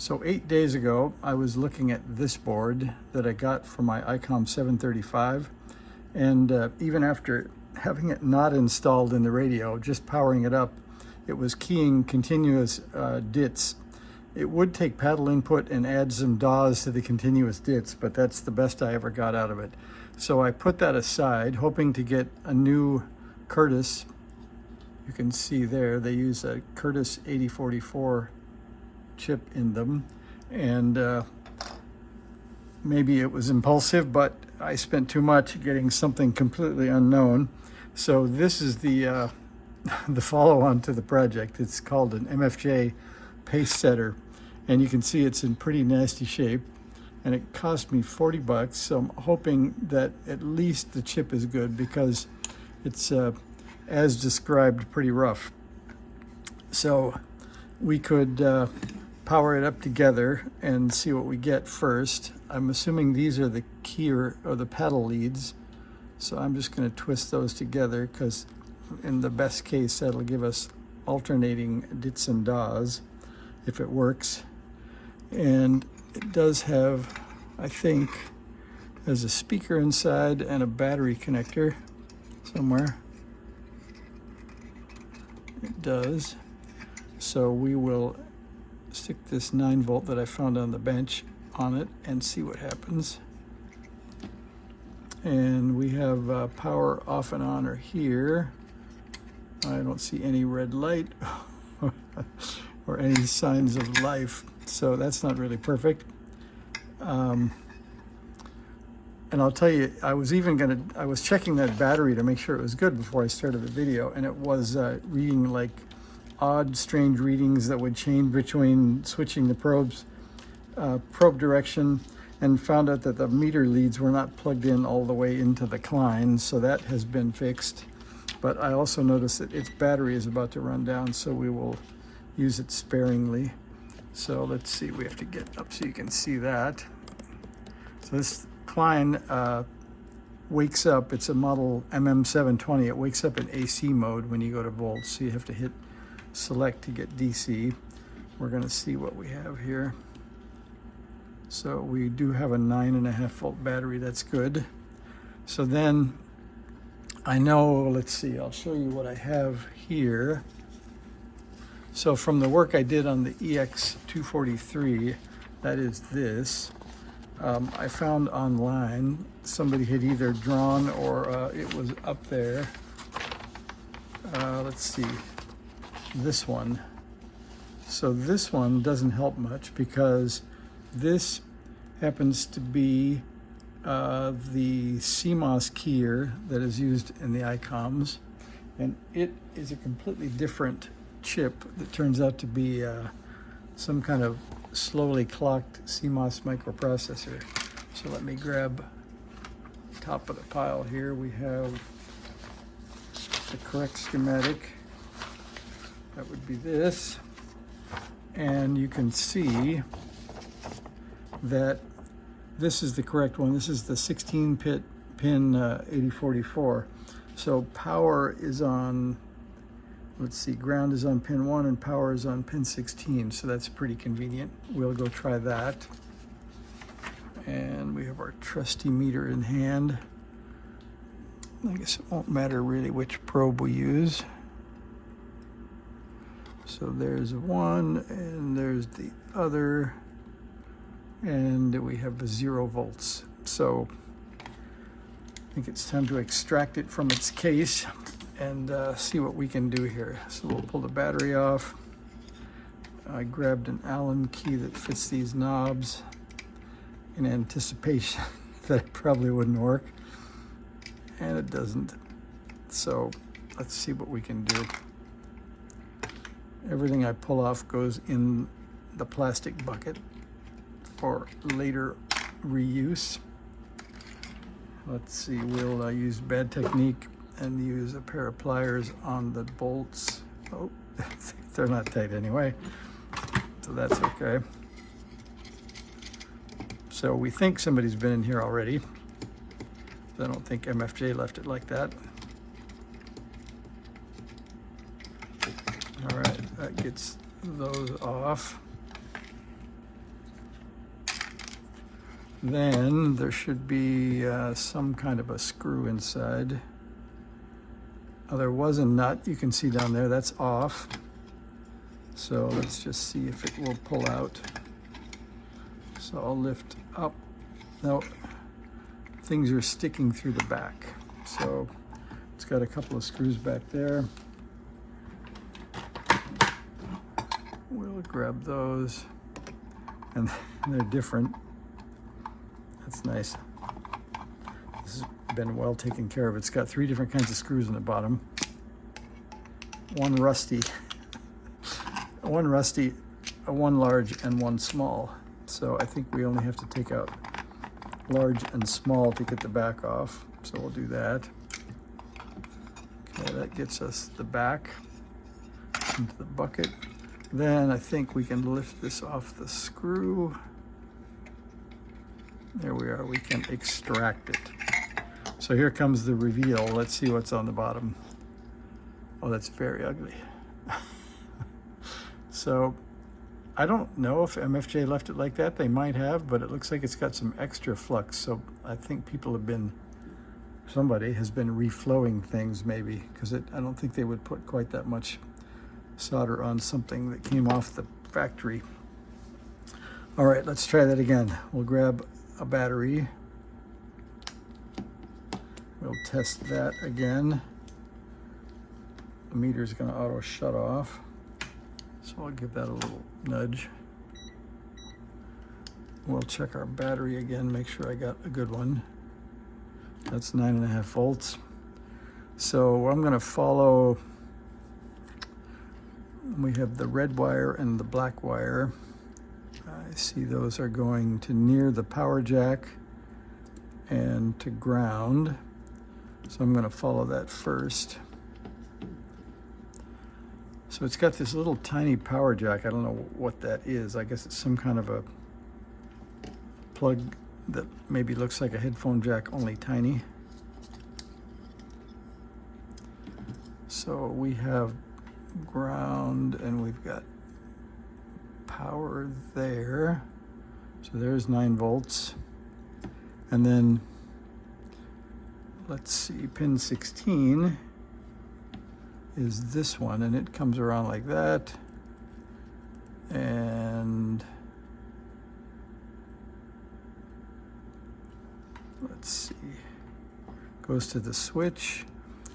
So 8 days ago, I was looking at this board that I got for my ICOM IC-735, and even after having it not installed in the radio, just powering it up, it was keying continuous DITs. It would take paddle input and add some DAWs to the continuous DITs, but that's the best I ever got out of it. So I put that aside, hoping to get a new Curtis. You can see there, they use a Curtis 8044 chip in them, and maybe it was impulsive, but I spent too much getting something completely unknown. So this is the follow-on to the project. It's called an MFJ Pacesetter, and you can see it's in pretty nasty shape, and it cost me 40 bucks. So I'm hoping that at least the chip is good, because it's as described, pretty rough. So we could power it up together and see what we get first. I'm assuming these are the keyer or the paddle leads. So I'm just going to twist those together, because in the best case, that'll give us alternating DITs and DAWs if it works. And it does have, I think, there's a speaker inside and a battery connector somewhere. It does. So we will stick this 9-volt that I found on the bench on it and see what happens. And we have power off and on or here. I don't see any red light or any signs of life, so that's not really perfect. And I'll tell you, I was checking that battery to make sure it was good before I started the video, and it was reading like odd, strange readings that would change between switching the probe direction, and found out that the meter leads were not plugged in all the way into the Klein, so that has been fixed. But I also noticed that its battery is about to run down, so we will use it sparingly. So let's see, we have to get up so you can see that. So this Klein wakes up, it's a model MM720, it wakes up in AC mode when you go to volts, so you have to hit select to get DC. We're going to see what we have here. So we do have a 9.5 volt battery, that's good. So then I know, let's see, I'll show you what I have here. So from the work I did on the EX-243, that is this, I found online somebody had either drawn or it was up there. Let's see, this one. So this one doesn't help much, because this happens to be the CMOS keyer that is used in the ICOMs, and it is a completely different chip that turns out to be some kind of slowly clocked CMOS microprocessor. So let me grab top of the pile here. We have the correct schematic. That would be this, and you can see that this is the correct one. This is the 16 pin 8044. So power is on, let's see, ground is on pin 1 and power is on pin 16. So that's pretty convenient. We'll go try that. And we have our trusty meter in hand. I guess it won't matter really which probe we use. So there's one and there's the other. And we have the 0 volts. So I think it's time to extract it from its case and see what we can do here. So we'll pull the battery off. I grabbed an Allen key that fits these knobs in anticipation that it probably wouldn't work, and it doesn't. So let's see what we can do. Everything I pull off goes in the plastic bucket for later reuse. Let's see, we'll use bad technique and use a pair of pliers on the bolts. Oh, they're not tight anyway, so that's okay. So we think somebody's been in here already. I don't think MFJ left it like that. All right, that gets those off. Then there should be some kind of a screw inside. Oh, there was a nut, you can see down there, that's off. So let's just see if it will pull out. So I'll lift up. No, things are sticking through the back. So it's got a couple of screws back there. We'll grab those, and they're different. That's nice. This has been well taken care of. It's got 3 different kinds of screws in the bottom. One rusty, one large, and one small. So I think we only have to take out large and small to get the back off. So we'll do that. Okay, that gets us the back into the bucket. Then I think we can lift this off the screw. There we are, we can extract it. So here comes the reveal. Let's see what's on the bottom. Oh, that's very ugly. So I don't know if MFJ left it like that. They might have, but it looks like it's got some extra flux. So I think somebody has been reflowing things maybe, because I don't think they would put quite that much solder on something that came off the factory. All right, let's try that again. We'll grab a battery. We'll test that again. The meter is going to auto shut off, so I'll give that a little nudge. We'll check our battery again, make sure I got a good one. That's 9.5 volts. So I'm going to follow. We have the red wire and the black wire. I see those are going to near the power jack and to ground. So I'm going to follow that first. So it's got this little tiny power jack. I don't know what that is. I guess it's some kind of a plug that maybe looks like a headphone jack, only tiny. So we have ground and we've got power there. So there's 9 volts. And then let's see, pin 16 is this one, and it comes around like that. And let's see, goes to the switch,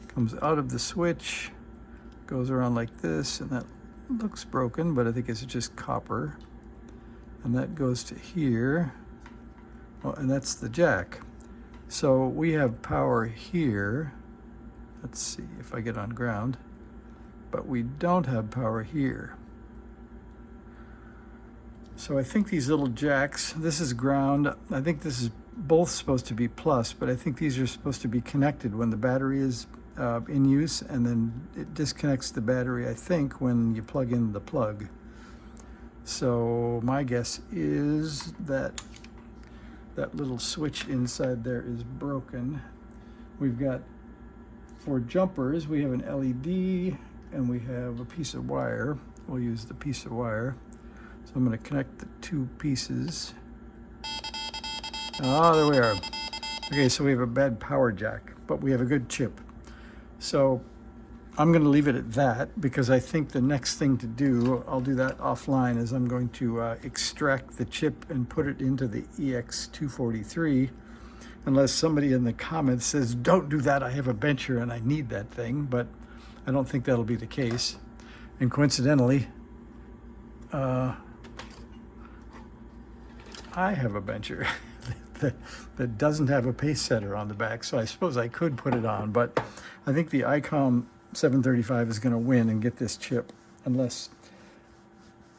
comes out of the switch, goes around like this, and that looks broken, but I think it's just copper. And that goes to here. Oh, and that's the jack. So we have power here. Let's see if I get on ground. But we don't have power here. So I think these little jacks, this is ground. I think this is both supposed to be plus, but I think these are supposed to be connected when the battery is in use, and then it disconnects the battery, I think, when you plug in the plug. So my guess is that that little switch inside there is broken. We've got, for jumpers, we have an LED and we have a piece of wire. We'll use the piece of wire. So I'm going to connect the 2 pieces. Ah, there we are. Okay, so we have a bad power jack, but we have a good chip. So I'm going to leave it at that, because I think the next thing to do, I'll do that offline, is I'm going to extract the chip and put it into the EX-243, unless somebody in the comments says, don't do that, I have a bencher and I need that thing, but I don't think that'll be the case. And coincidentally, I have a bencher that doesn't have a pace setter on the back, so I suppose I could put it on, but I think the ICOM 735 is going to win and get this chip, unless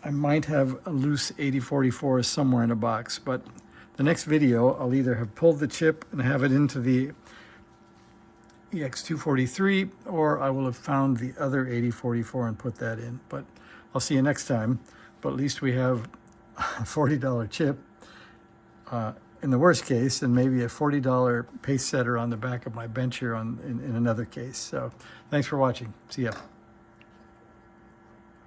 I might have a loose 8044 somewhere in a box. But the next video, I'll either have pulled the chip and have it into the EX-243, or I will have found the other 8044 and put that in. But I'll see you next time. But at least we have a $40 chip in the worst case, and maybe a $40 pace setter on the back of my bencher in another case. So thanks for watching. See ya.